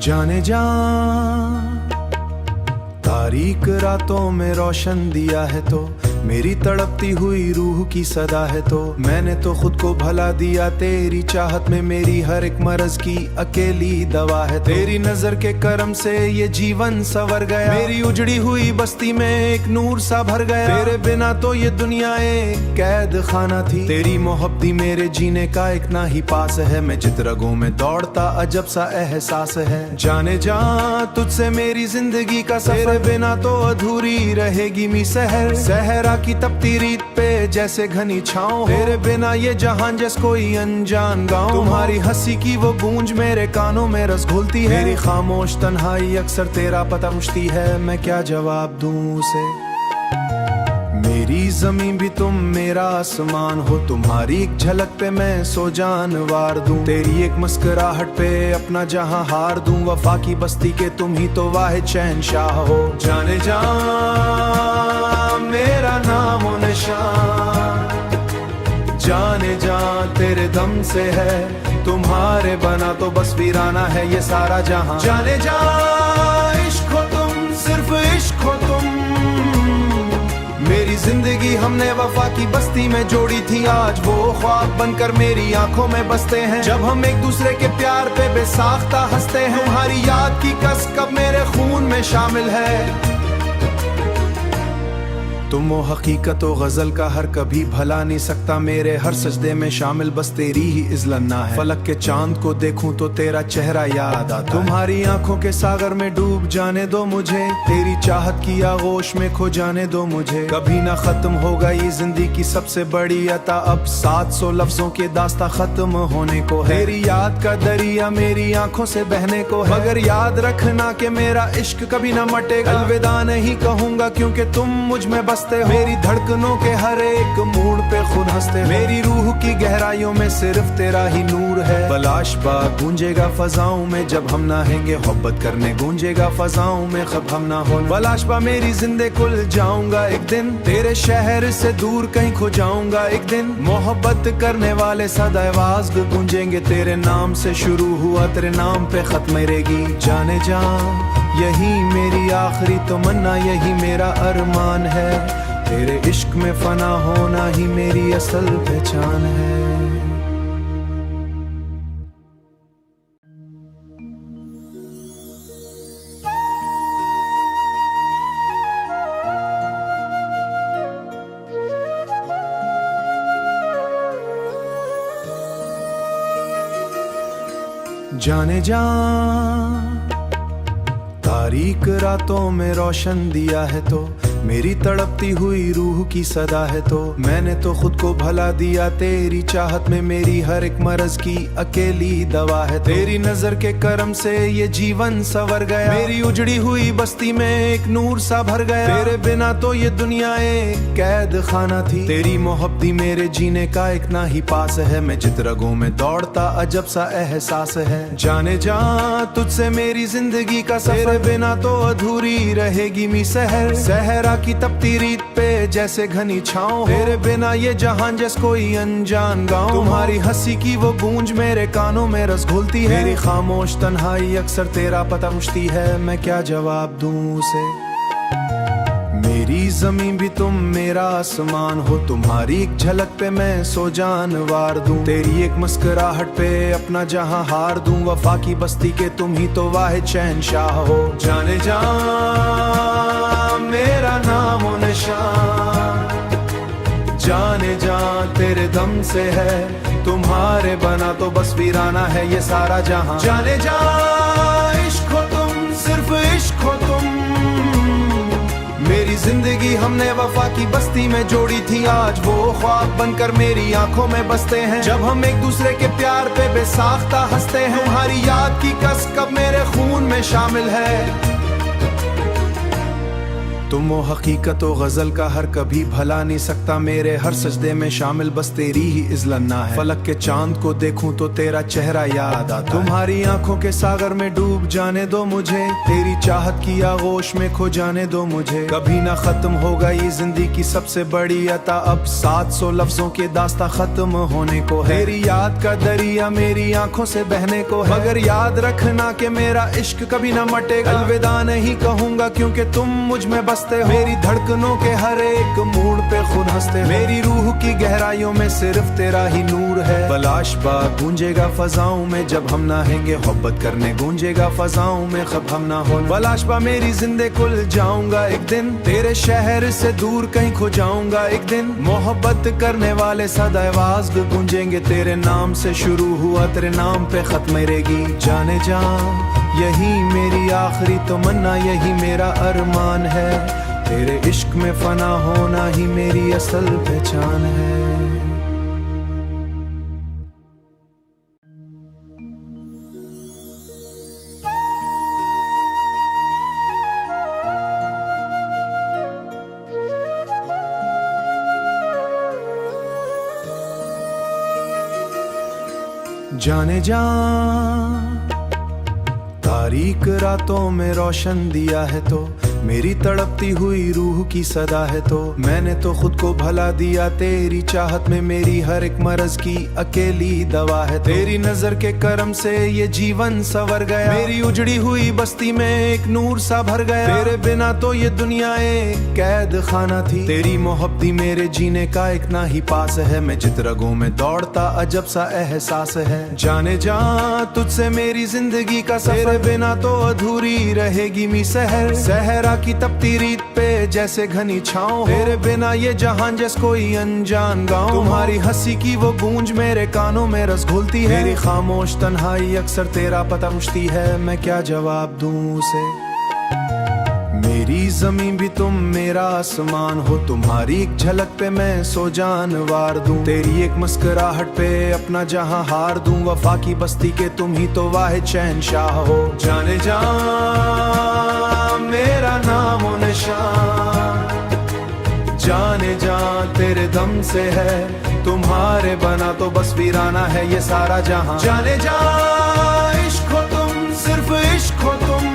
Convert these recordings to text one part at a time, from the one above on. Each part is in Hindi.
जाने जा तारीक रातों में रोशन दिया है तो मेरी तड़पती हुई रूह की सदा है तो मैंने तो खुद को भला दिया तेरी चाहत में मेरी हर एक मर्ज की अकेली दवा है तेरी नजर के करम से ये जीवन संवर गया मेरी उजड़ी हुई बस्ती में एक नूर सा भर गया तेरे बिना तो ये दुनिया एक कैद खाना थी तेरी मोहब्बती मेरे जीने का एक ना ही पास है मैं जित रगों में दौड़ता अजब सा एहसास है जाने जा तुझसे मेरी जिंदगी का सफर बिना तो अधूरी रहेगी मी सहर सहरा की तपती रीत पे जैसे घनी छाँव तेरे बिना ये जहां जैस कोई अनजान गाँव तुम्हारी हंसी की वो गूंज मेरे कानों में रस घोलती है मेरी खामोश तन्हाई अक्सर तेरा पता पूछती है मैं क्या जवाब दूं उसे मेरी जमीन भी तुम मेरा आसमान हो तुम्हारी एक झलक पे मैं सो जान वार दूं तेरी एक मुस्कुराहट पे अपना जहां हार दूं वफा की बस्ती के तुम ही तो वाहिद शहंशाह हो जाने जा मेरा नाम और निशान जाने जा तेरे दम से है तुम्हारे बना तो बस वीराना है ये सारा जहां जाने जा इश्क हो तुम सिर्फ इश्क हो तुम मेरी जिंदगी हमने वफा की बस्ती में जोड़ी थी आज वो ख्वाब बनकर मेरी आंखों में बसते हैं जब हम एक दूसरे के प्यार पे बेसाख्ता हंसते हैं तुम्हारी याद की कस कब मेरे खून में शामिल है तुम वो हकीकत व गजल का हर कभी भला नहीं सकता मेरे हर सजदे में शामिल बस तेरी ही इज़्लन्ना है फलक के चांद को देखूं तो तेरा चेहरा याद आता तुम्हारी आंखों के सागर में डूब जाने दो मुझे तेरी चाहत की आगोश में खो जाने दो मुझे कभी ना खत्म होगा ये जिंदगी की सबसे बड़ी अता अब 700 लफ्जों के दास्ता खत्म होने को है तेरी याद का दरिया मेरी आंखों से बहने को है मगर याद रखना कि मेरा इश्क कभी ना मटेगा अलविदा नहीं कहूंगा क्योंकि तुम मुझ में बस मेरी धड़कनों के हर एक मोड़ पे खुद हंसते मेरी रूह की गहराइयों में सिर्फ तेरा ही नूर है बलाशबा गूंजेगा फजाओं में जब हम नहाएंगे मोहब्बत करने गूंजेगा फजाओं में खब हम ना हो बलाशबा मेरी जिंदे कुल जाऊंगा एक दिन तेरे शहर से दूर कहीं खो जाऊंगा एक दिन मोहब्बत करने वाले सदा आवाज गूंजेंगे तेरे नाम से शुरू हुआ तेरे नाम पे खत्म रहेगी जाने जा यही मेरी आखिरी तमन्ना यही मेरा अरमान है तेरे इश्क में फना होना ही मेरी असल पहचान है जाने जा तारीक रातों में रोशन दिया है तो मेरी तड़पती हुई रूह की सदा है तो मैंने तो खुद को भला दिया तेरी चाहत में मेरी हर एक मर्ज की अकेली दवा है तेरी नजर के करम से ये जीवन संवर गया मेरी उजड़ी हुई बस्ती में एक नूर सा भर गया तेरे बिना तो ये दुनिया एक कैद खाना थी तेरी मोहब्बती मेरे जीने का एक ना ही पास है मैं जित रगों में दौड़ता अजब सा एहसास है जाने जा तुझसे मेरी जिंदगी का सफर बिना तो अधूरी रहेगी मी सहर सहरा की तपती रीत पे जैसे घनी छाँव तेरे बिना ये जहां जैस कोई अनजान गाँव तुम्हारी हंसी की वो गूंज मेरे कानों में रस घोलती है मेरी खामोश तन्हाई अक्सर तेरा पता पूछती है मैं क्या जवाब दूं उसे मेरी जमीन भी तुम मेरा आसमान हो तुम्हारी एक झलक पे मैं सो जान वार दूं तेरी एक मुस्कुराहट पे अपना जहां हार दूं वफा की बस्ती के तुम ही तो वाहिद शहंशाह हो जाने जा मेरा नाम और निशान जाने जा तेरे दम से है तुम्हारे बना तो बस वीराना है ये सारा जहां जाने जा इश्क हो तुम सिर्फ इश्क हो तुम मेरी जिंदगी हमने वफा की बस्ती में जोड़ी थी आज वो ख्वाब बनकर मेरी आंखों में बसते हैं जब हम एक दूसरे के प्यार पे बेसाख्ता हंसते हैं तुम्हारी याद की कस कब मेरे खून में शामिल है तुम वो हकीकत व गजल का हर कभी भला नहीं सकता, मेरे हर सजदे में शामिल बस तेरी ही इज़्लन्ना है। फलक के चांद को देखूं तो तेरा चेहरा याद आता, तुम्हारी आंखों के सागर में डूब जाने दो मुझे, तेरी चाहत की आगोश में खो जाने दो मुझे। कभी ना खत्म होगा ये जिंदगी की सबसे बड़ी अता, अब 700 लफ्जों के दास्ता खत्म होने को है। तेरी याद का दरिया मेरी आंखों से बहने को है, मगर याद रखना कि मेरा इश्क कभी ना मटेगा। अलविदा नहीं कहूंगा क्योंकि तुम मुझ में बसते हो, मेरी धड़कनों के हर एक मोड़ पे खुद हंसते हो। मेरी रूह की गहराइयों में सिर्फ तेरा ही नूर है। बलाशबा गूंजेगा फजाओं में जब हम नहाएंगे, मोहब्बत करने गूंजेगा फजाओं में खब हम ना हो। बलाशबा मेरी जिंदे कुल जाऊंगा एक दिन, तेरे शहर से दूर कहीं खो जाऊंगा एक दिन। मोहब्बत करने वाले सदा आवाज गूंजेंगे, तेरे नाम से शुरू हुआ तेरे नाम पे खत्म रहेगी। जाने जा यही मेरी आखिरी तमन्ना, यही मेरा अरमान है, तेरे इश्क में फना होना ही मेरी असल पहचान है। जाने जा तारीक रातों में रोशन दिया है तो, मेरी तड़पती हुई रूह की सदा है तो। मैंने तो खुद को भला दिया तेरी चाहत में, मेरी हर एक मर्ज की अकेली दवा है। तेरी नजर के करम से ये जीवन संवर गया, मेरी उजड़ी हुई बस्ती में एक नूर सा भर गया। तेरे बिना तो ये दुनिया एक कैद खाना थी, तेरी मोहब्बती मेरे जीने का एक ना ही पास है। मैं जित रगों में दौड़ता अजब सा एहसास है। जाने जा तुझसे मेरी जिंदगी का सफर, बिना तो अधूरी रहेगी मी सहर। सहरा की तपती रीत पे जैसे घनी छाँव, तेरे बिना ये जहां जैस कोई अनजान गाँव। तुम्हारी हंसी की वो गूंज मेरे कानों में रस घुलती है, मेरी खामोश तन्हाई अक्सर तेरा पता पूछती है। मैं क्या जवाब दूं उसे, मेरी जमीन भी तुम मेरा आसमान हो, तुम्हारी एक झलक पे मैं सो जान वार दूं। तेरी एक मुस्कुराहट पे अपना जहां हार दूं, वफा की बस्ती के तुम ही तो वाहिद शहंशाह हो। जाने जा मेरा नाम व निशान, जाने जा तेरे दम से है, तुम्हारे बना तो बस वीराना है ये सारा जहां। जाने जा इश्क हो तुम, सिर्फ इश्क हो तुम,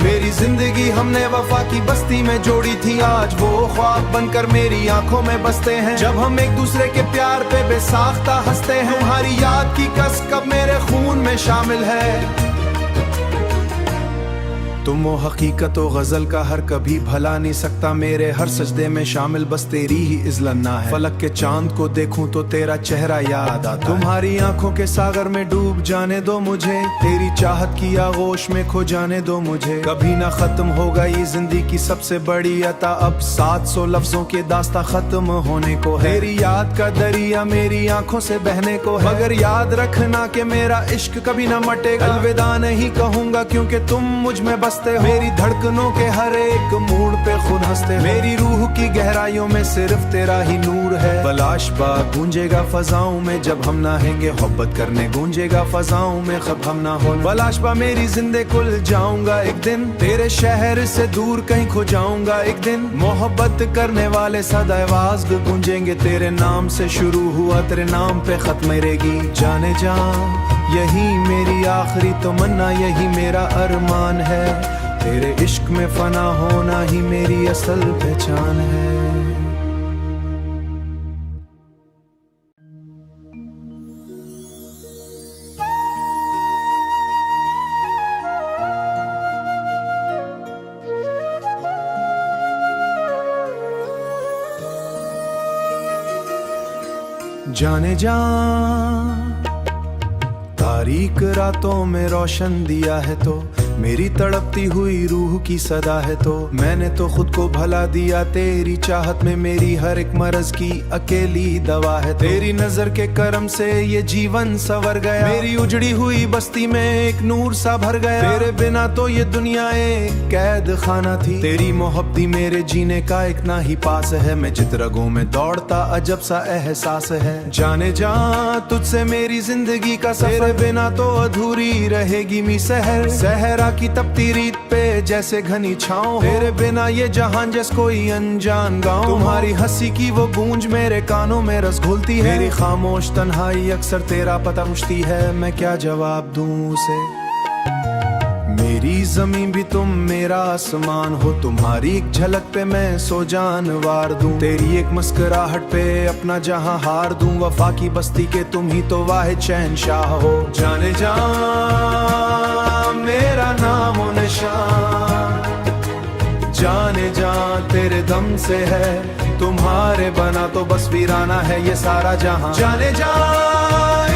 मेरी जिंदगी हमने वफा की बस्ती में जोड़ी थी, आज वो ख्वाब बनकर मेरी आंखों में बसते हैं। जब हम एक दूसरे के प्यार पे बेसाख्ता हंसते हैं, तुम्हारी याद की कस कब मेरे खून में शामिल है। तुम वो हकीकत व गजल का हर कभी भला नहीं सकता, मेरे हर सजदे में शामिल बस तेरी ही इज़्लन्ना है। फलक के चांद को देखूं तो तेरा चेहरा याद आता, तुम्हारी आंखों के सागर में डूब जाने दो मुझे, तेरी चाहत की आगोश में खो जाने दो मुझे। कभी ना खत्म होगा ये जिंदगी की सबसे बड़ी अता, अब 700 लफ्जों के दास्ता खत्म होने को है। तेरी याद का दरिया मेरी आंखों से बहने को है, मगर याद रखना कि मेरा इश्क कभी ना मटेगा। अलविदा नहीं कहूंगा क्योंकि तुम मुझ में बस, मेरी धड़कनों के हर एक मोड़ पे खुद हंसते हो। मेरी रूह की गहराइयों में सिर्फ तेरा ही नूर है। बलाशबा गूंजेगा फजाओं में जब हम नहाएंगे, मोहब्बत करने गूंजेगा फजाओं में खब हम ना हो। बलाशबा मेरी जिंदे कुल जाऊंगा एक दिन, तेरे शहर से दूर कहीं खो जाऊंगा एक दिन। मोहब्बत करने वाले सदा आवाज गूंजेंगे, तेरे नाम से शुरू हुआ तेरे नाम पे खत्म रहेगी। जाने जा यही मेरी आखिरी तमन्ना, यही मेरा अरमान है, तेरे इश्क में फना होना ही मेरी असल पहचान है। जाने जा तारीक रातों में रोशन दिया है तो, मेरी तड़पती हुई रूह की सदा है तो। मैंने तो खुद को भला दिया तेरी चाहत में, मेरी हर एक मर्ज की अकेली दवा है। तेरी नजर के करम से ये जीवन संवर गया, मेरी उजड़ी हुई बस्ती में एक नूर सा भर गया। तेरे बिना तो ये दुनिया एक कैद खाना थी, तेरी मोहब्बती मेरे जीने का एक ना ही पास है। मैं जित रगों में दौड़ता अजब सा एहसास है। जाने जा तुझसे मेरी जिंदगी का सफर, बिना तो अधूरी रहेगी मी सहर। सहरा सहरा की तपती रीत पे जैसे घनी छाँव, तेरे बिना ये जहां जैस कोई अनजान गाँव। तुम्हारी हंसी की वो गूंज मेरे कानों में रस घोलती है, मेरी खामोश तन्हाई अक्सर तेरा पता पूछती है, मैं क्या जवाब दूं उसे। मेरी जमीन भी तुम मेरा आसमान हो, तुम्हारी एक झलक पे मैं सो जान वार दूं, तेरी एक मुस्कुराहट पे अपना जहां हार दूं। वफा की बस्ती के तुम ही तो वाहिद शहंशाह हो, जाने जा मेरा नाम व निशान, जाने जा तेरे दम से है, तुम्हारे बना तो बस वीराना है ये सारा जहां। जाने जा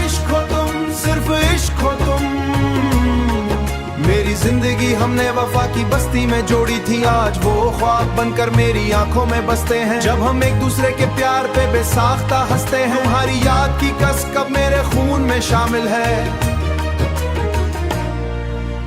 इश्क हो तुम, सिर्फ इश्क हो तुम, मेरी जिंदगी हमने वफा की बस्ती में जोड़ी थी, आज वो ख्वाब बनकर मेरी आंखों में बसते हैं। जब हम एक दूसरे के प्यार पे बेसाख्ता हंसते हैं, तुम्हारी याद की कस कब मेरे खून में शामिल है।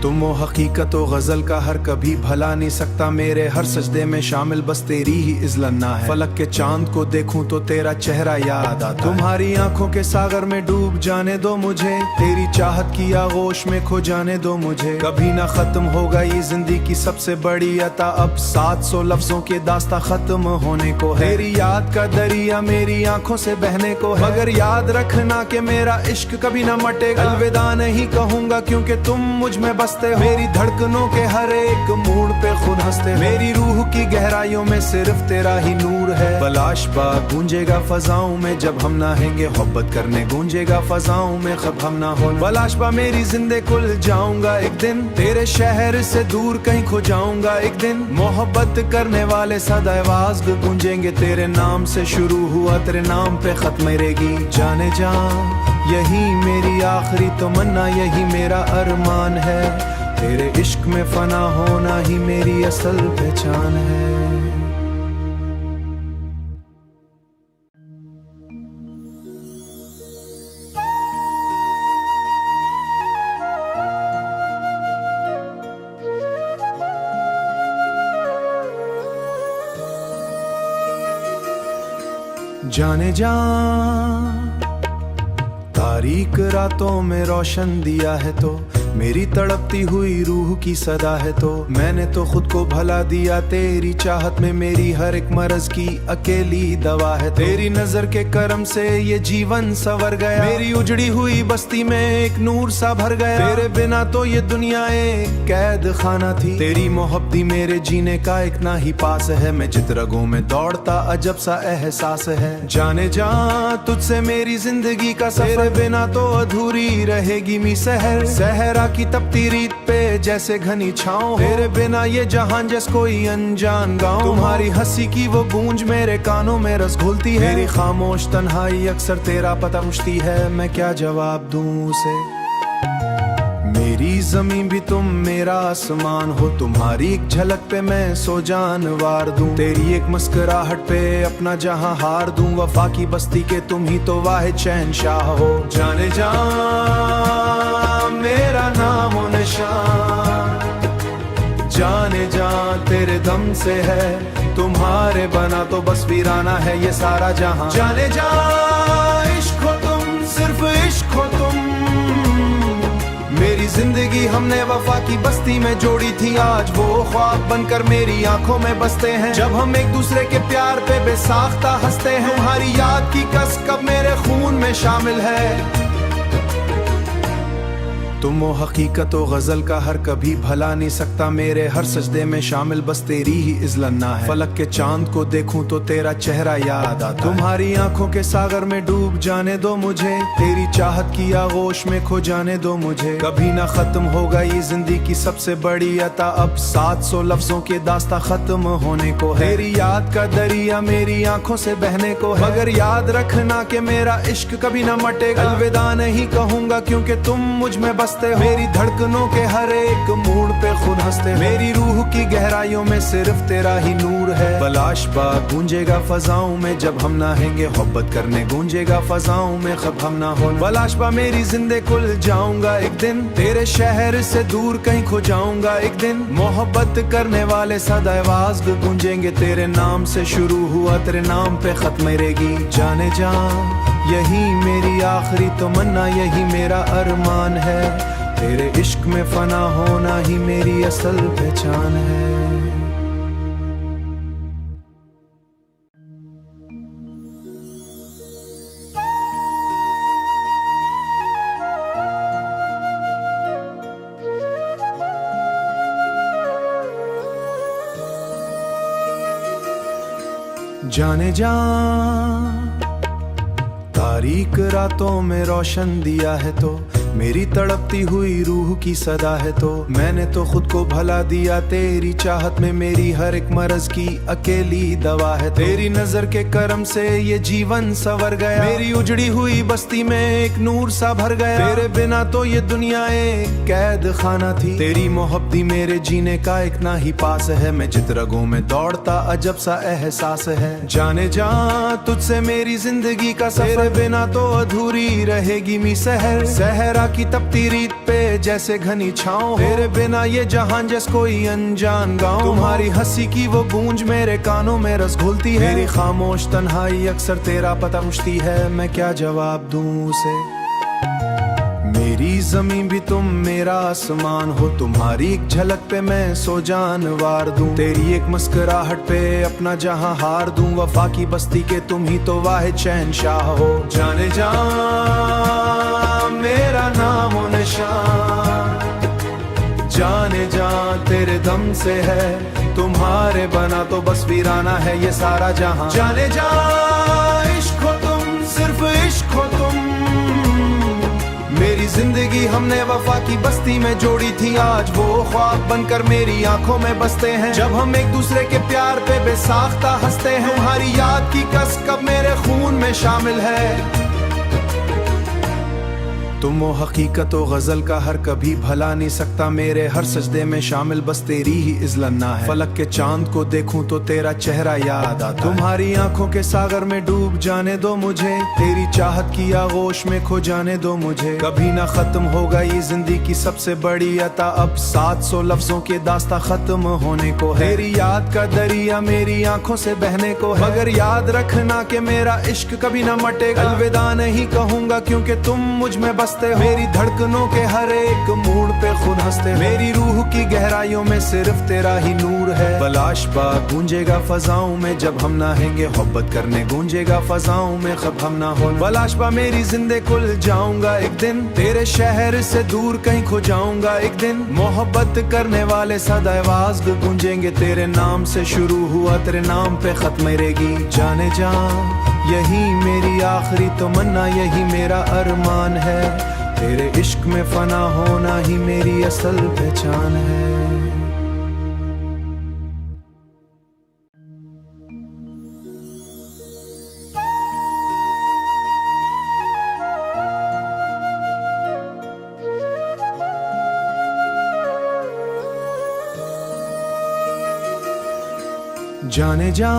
तुम वो हकीकत व गजल का हर कभी भला नहीं सकता, मेरे हर सजदे में शामिल बस तेरी ही इज़्लन्ना है। फलक के चांद को देखूं तो तेरा चेहरा याद आता, तुम्हारी आंखों के सागर में डूब जाने दो मुझे, तेरी चाहत की आगोश में खो जाने दो मुझे। कभी ना खत्म होगा ये जिंदगी की सबसे बड़ी अता, अब 700 लफ्जों के दास्ता खत्म होने को है। तेरी याद का दरिया मेरी आंखों से बहने को है, मगर याद रखना कि मेरा इश्क कभी ना मटेगा। अलविदा नहीं कहूंगा क्योंकि तुम मुझ में बस मेरी धड़कनों के हर एक मोड़ पे खुद हंसते, मेरी रूह की गहराइयों में सिर्फ तेरा ही नूर है। बलाशबा गूंजेगा फजाओं में जब हम नहाएंगे, मोहब्बत करने गूंजेगा फजाओं में खब हम ना हो। बलाशबा मेरी जिंदे कुल जाऊंगा एक दिन, तेरे शहर से दूर कहीं खो जाऊंगा एक दिन। मोहब्बत करने वाले सदा आवाज गूंजेंगे, तेरे नाम से शुरू हुआ तेरे नाम पे खत्म रहेगी। जाने जा यही मेरी आखिरी तमन्ना, यही मेरा अरमान है, तेरे इश्क में फना होना ही मेरी असल पहचान है। जाने जा तारीक रातों में रोशन दिया है तो, मेरी तड़पती हुई रूह की सदा है तो, मैंने तो खुद को भला दिया तेरी चाहत में, मेरी हर एक मर्ज की अकेली दवा है। तेरी नजर के करम से ये जीवन संवर गया, मेरी उजड़ी हुई बस्ती में एक नूर सा भर गया। तेरे बिना तो ये दुनिया एक कैद खाना थी, तेरी मोहब्बती मेरे जीने का एक ना ही पास है। मैं जित रगों में दौड़ता अजब सा एहसास है, जाने जा तुझसे मेरी जिंदगी का सफर, बिना तो अधूरी रहेगी मी सहर। सहरा की तपती रीत पे जैसे घनी छाँव, तेरे बिना ये जहां जैस कोई अनजान गाँव। तुम्हारी हंसी की वो गूंज मेरे कानों में रस घोलती है, मेरी खामोश तन्हाई अक्सर तेरा पता पूछती है, मैं क्या जवाब दूं उसे। मेरी जमीन भी तुम मेरा आसमान हो, तुम्हारी एक झलक पे मैं सो जान वार दूं, तेरी एक मुस्कुराहट पे अपना जहां हार दूं। वफा की बस्ती के तुम ही तो वाहिद शहंशाह हो, जाने जा मेरा नाम व निशान, जाने जा तेरे दम से है, तुम्हारे बना तो बस वीराना है ये सारा जहां। जाने जा इश्क हो तुम, सिर्फ इश्क हो तुम, मेरी जिंदगी हमने वफा की बस्ती में जोड़ी थी, आज वो ख्वाब बनकर मेरी आंखों में बसते हैं। जब हम एक दूसरे के प्यार पे बेसाख्ता हंसते हैं, तुम्हारी याद की कस कब मेरे खून में शामिल है। तुम वो हकीकत व गजल का हर कभी भला नहीं सकता, मेरे हर सजदे में शामिल बस तेरी ही इज़्लन्ना है। फलक के चांद को देखूं तो तेरा चेहरा याद आता, तुम्हारी आंखों के सागर में डूब जाने दो मुझे, तेरी चाहत की आगोश में खो जाने दो मुझे। कभी ना खत्म होगा ये जिंदगी की सबसे बड़ी अता, अब 700 लफ्जों के दास्ता खत्म होने को है। तेरी याद का दरिया मेरी आंखों से बहने को है, मगर याद रखना कि मेरा इश्क कभी ना मटेगा। अलविदा नहीं कहूंगा क्योंकि तुम मुझ में बस, मेरी धड़कनों के हर एक मोड़ पे खुद हंसते, मेरी रूह की गहराइयों में सिर्फ तेरा ही नूर है। बलाशबा गूंजेगा फजाओं में जब हम नहाएंगे, मोहब्बत करने गूंजेगा फजाओं में खब हम ना हो। बलाशबा मेरी जिंदे कुल जाऊंगा एक दिन, तेरे शहर से दूर कहीं खो जाऊंगा एक दिन। मोहब्बत करने वाले सदा आवाज गूंजेंगे, तेरे नाम से शुरू हुआ तेरे नाम पे खत्म रहेगी। जाने जा यही मेरी आखिरी तमन्ना, यही मेरा अरमान है, तेरे इश्क में फना होना ही मेरी असल पहचान है। जाने जा तारीक रातों में रोशन दिया है तो मेरी तड़पती हुई रूह की सदा है तो मैंने तो खुद को भला दिया तेरी चाहत में मेरी हर एक मर्ज की अकेली दवा है। तेरी नजर के करम से ये जीवन संवर गया, मेरी उजड़ी हुई बस्ती में एक नूर सा भर गया। तेरे बिना तो ये दुनिया एक कैद खाना थी, तेरी मोहब्बती मेरे जीने का एक ना ही पास है। मैं जित रगों में दौड़ता अजब सा एहसास है। जाने जा तुझसे मेरी जिंदगी का सफर, बिना तो अधूरी रहेगी मी सहर। सहरा की तपती रीत पे जैसे घनी छाँव, तेरे बिना ये जहां जैस कोई अनजान गाँव। तुम्हारी हंसी की वो गूंज मेरे कानों में रस घुलती है, मेरी खामोश तन्हाई अक्सर तेरा पता पूछती है। मैं क्या जवाब दूं उसे, मेरी जमीन भी तुम मेरा आसमान हो, तुम्हारी एक झलक पे मैं सो जान वार दूं। तेरी एक मुस्कुराहट पे अपना जहां हार दूं, वफा की बस्ती के तुम ही तो वाहिद शहंशाह हो। जाने जा मेरा नाम और निशान, जाने जा तेरे दम से है, तुम्हारे बना तो बस वीराना है ये सारा जहां। जाने जा इश्क हो तुम, सिर्फ इश्क हो तुम, मेरी जिंदगी हमने वफा की बस्ती में जोड़ी थी। आज वो ख्वाब बनकर मेरी आंखों में बसते हैं, जब हम एक दूसरे के प्यार पे बेसाख्ता हंसते हैं। तुम्हारी याद की कस कब मेरे खून में शामिल है, तुम वो हकीकत व गजल का हर कभी भला नहीं सकता। मेरे हर सजदे में शामिल बस तेरी ही इज़्लन्ना है। फलक के चांद को देखूं तो तेरा चेहरा याद आता, तुम्हारी आंखों के सागर में डूब जाने दो मुझे, तेरी चाहत की आगोश में खो जाने दो मुझे। कभी ना खत्म होगा ये जिंदगी की सबसे बड़ी अता, अब 700 लफ्जों के दास्ता खत्म होने को है। तेरी याद का दरिया मेरी आंखों से बहने को है, मगर याद रखना कि मेरा इश्क कभी ना मटेगा। अलविदा नहीं कहूंगा क्योंकि तुम मुझ में बस मेरी धड़कनों के हर एक मूड पे खुद हंसते। मेरी रूह की गहराइयों में सिर्फ तेरा ही नूर है। बलाशबा गूंजेगा फजाओं में जब हम नाहेंगे, मोहब्बत करने गूंजेगा फजाओं में खब हम ना हो। बलाशबा मेरी जिंदे कुल जाऊंगा एक दिन, तेरे शहर से दूर कहीं खो जाऊंगा एक दिन। मोहब्बत करने वाले सदा आवाज गूंजेंगे, तेरे नाम से शुरू हुआ तेरे नाम पे खत्म रहेगी। जाने जा यही मेरी आखिरी तमन्ना, यही मेरा अरमान है, तेरे इश्क में फना होना ही मेरी असल पहचान है। जाने जा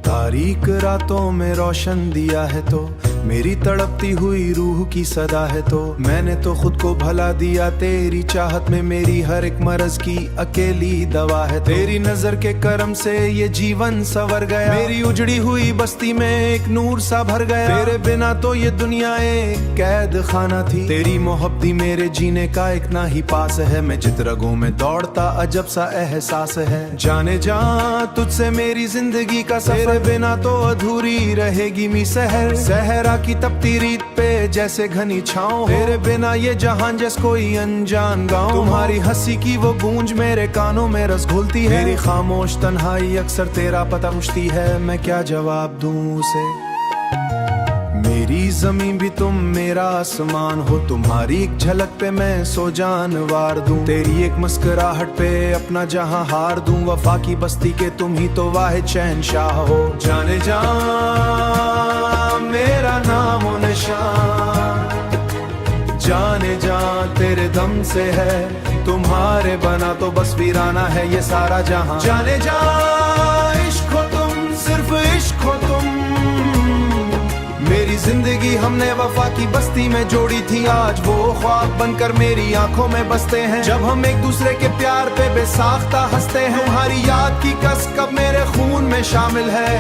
तारीक रातों में रोशन दिया है तो मेरी तड़पती हुई रूह की सदा है तो मैंने तो खुद को भला दिया तेरी चाहत में मेरी हर एक मर्ज की अकेली दवा है। तेरी नजर के करम से ये जीवन संवर गया, मेरी उजड़ी हुई बस्ती में एक नूर सा भर गया। तेरे बिना तो ये दुनिया एक कैद खाना थी, तेरी मोहब्बती मेरे जीने का एक ना ही पास है। मैं जित रगों में दौड़ता अजब सा एहसास है। जाने जा तुझसे मेरी जिंदगी का सफर, बिना तो अधूरी रहेगी मी सहर। सहरा की तपती रीत पे जैसे घनी छाँव, तेरे बिना ये जहां जैस कोई अनजान गाँव। तुम्हारी हंसी की वो गूंज मेरे कानों में रस घुलती है, मेरी खामोश तन्हाई अक्सर तेरा पता पूछती है। मैं क्या जवाब दूं उसे, मेरी जमीन भी तुम मेरा आसमान हो, तुम्हारी एक झलक पे मैं सो जान वार दूं। तेरी एक मुस्कुराहट पे अपना जहां हार दूं, वफा की बस्ती के तुम ही तो वाहिद शहंशाह हो। जाने जा मेरा नाम और निशान, जाने जा तेरे दम से है, तुम्हारे बना तो बस वीराना है ये सारा जहां। जाने जा इश्क हो तुम, सिर्फ इश्क हो तुम, मेरी जिंदगी हमने वफा की बस्ती में जोड़ी थी। आज वो ख्वाब बनकर मेरी आंखों में बसते हैं, जब हम एक दूसरे के प्यार पे बेसाख्ता हंसते हैं। तुम्हारी याद की कस कब मेरे खून में शामिल है,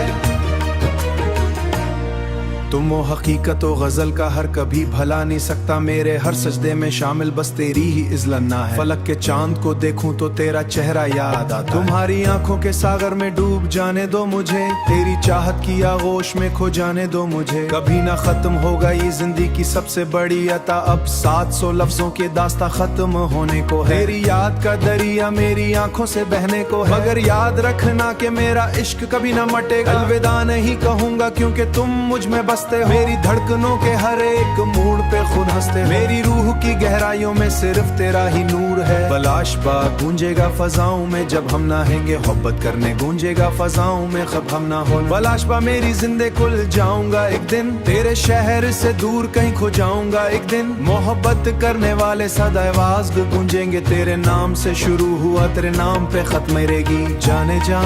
तुम वो हकीकत व गजल का हर कभी भला नहीं सकता, मेरे हर सजदे में शामिल बस तेरी ही इज़्लन्ना है। फलक के चांद को देखूं तो तेरा चेहरा याद आता, तुम्हारी आंखों के सागर में डूब जाने दो मुझे, तेरी चाहत की आगोश में खो जाने दो मुझे। कभी ना खत्म होगा ये जिंदगी की सबसे बड़ी अता, अब 700 लफ्जों के दास्ता खत्म होने को है। तेरी याद का दरिया मेरी आंखों से बहने को है, मगर याद रखना कि मेरा इश्क कभी ना मटेगा। अलविदा नहीं कहूंगा क्योंकि तुम मुझ में बसते हो, मेरी धड़कनों के हर एक मोड़ पे खुद हंसते हो। मेरी रूह की गहराइयों में सिर्फ तेरा ही नूर है। बलाशबा गूंजेगा फजाओं में जब हम नाहेंगे, मोहब्बत करने गूंजेगा फजाओं में खब हम ना हो। बलाशबा मेरी जिंदगी कुल जाऊंगा एक दिन, तेरे शहर से दूर कहीं खो जाऊंगा एक दिन। मोहब्बत करने वाले सदा आवाज गूंजेंगे, तेरे नाम से शुरू हुआ तेरे नाम पे खत्म रहेगी। जाने जा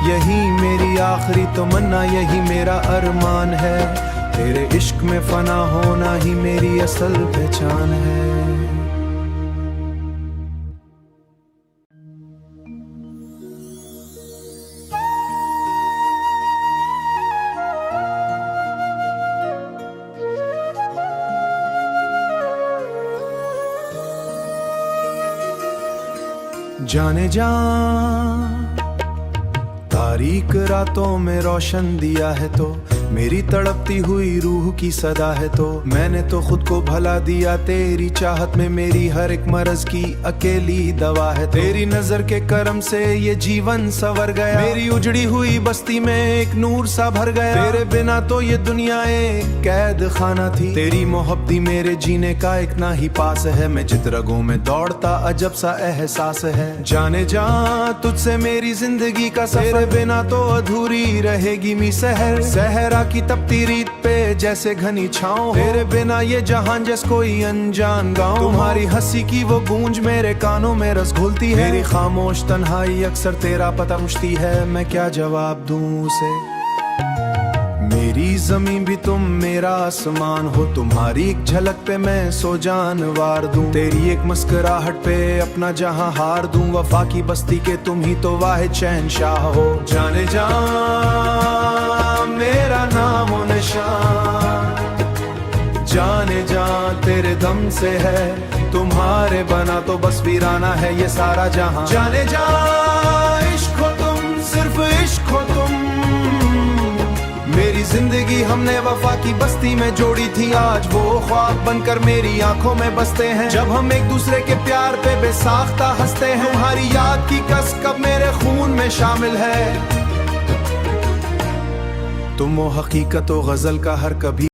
यही मेरी आखिरी तमन्ना, यही मेरा अरमान है, तेरे इश्क में फना होना ही मेरी असल पहचान है। जाने जा तारीक रातों में रोशन दिया है तो, मेरी तड़पती हुई रूह की सदा है तो। मैंने तो खुद को भला दिया तेरी चाहत में, मेरी हर एक मर्ज की अकेली दवा है तो। तेरी नजर के करम से ये जीवन संवर गया, मेरी उजड़ी हुई बस्ती में एक नूर सा भर गया। तेरे बिना तो ये दुनिया एक कैद खाना थी, तेरी मोहब्बती मेरे जीने का एक ना ही पास है। मैं जित रगों में दौड़ता अजब सा एहसास है। जाने जा तुझसे मेरी जिंदगी का सफर, बिना तो अधूरी रहेगी मी सहर। सहरा की तपती रीत पे जैसे घनी छाँव, तेरे बिना ये जहान जैसे कोई अनजान गाँव। तुम्हारी हंसी की वो गूंज मेरे कानों में रस घुलती है, मेरी खामोश तन्हाई अक्सर तेरा पता पूछती है। मैं क्या जवाब दूं उसे, मेरी जमीन भी तुम मेरा आसमान हो, तुम्हारी एक झलक पे मैं सो जान वार दूं। तेरी एक मुस्कुराहट पे अपना जहां हार दूं, वफा की बस्ती के तुम ही तो वाहिद शहंशाह हो। जाने जा मेरा नाम और निशान, जाने जा तेरे दम से है, तुम्हारे बना तो बस वीराना है ये सारा जहां। जाने जा इश्क हो तुम, सिर्फ इश्क हो तुम, मेरी जिंदगी हमने वफा की बस्ती में जोड़ी थी, आज वो ख्वाब बनकर मेरी आंखों में बसते हैं। जब हम एक दूसरे के प्यार पे बेसाख्ता हंसते हैं, तुम्हारी याद की कस कब मेरे खून में शामिल है। तुम वो हकीकत व गजल का हर कभी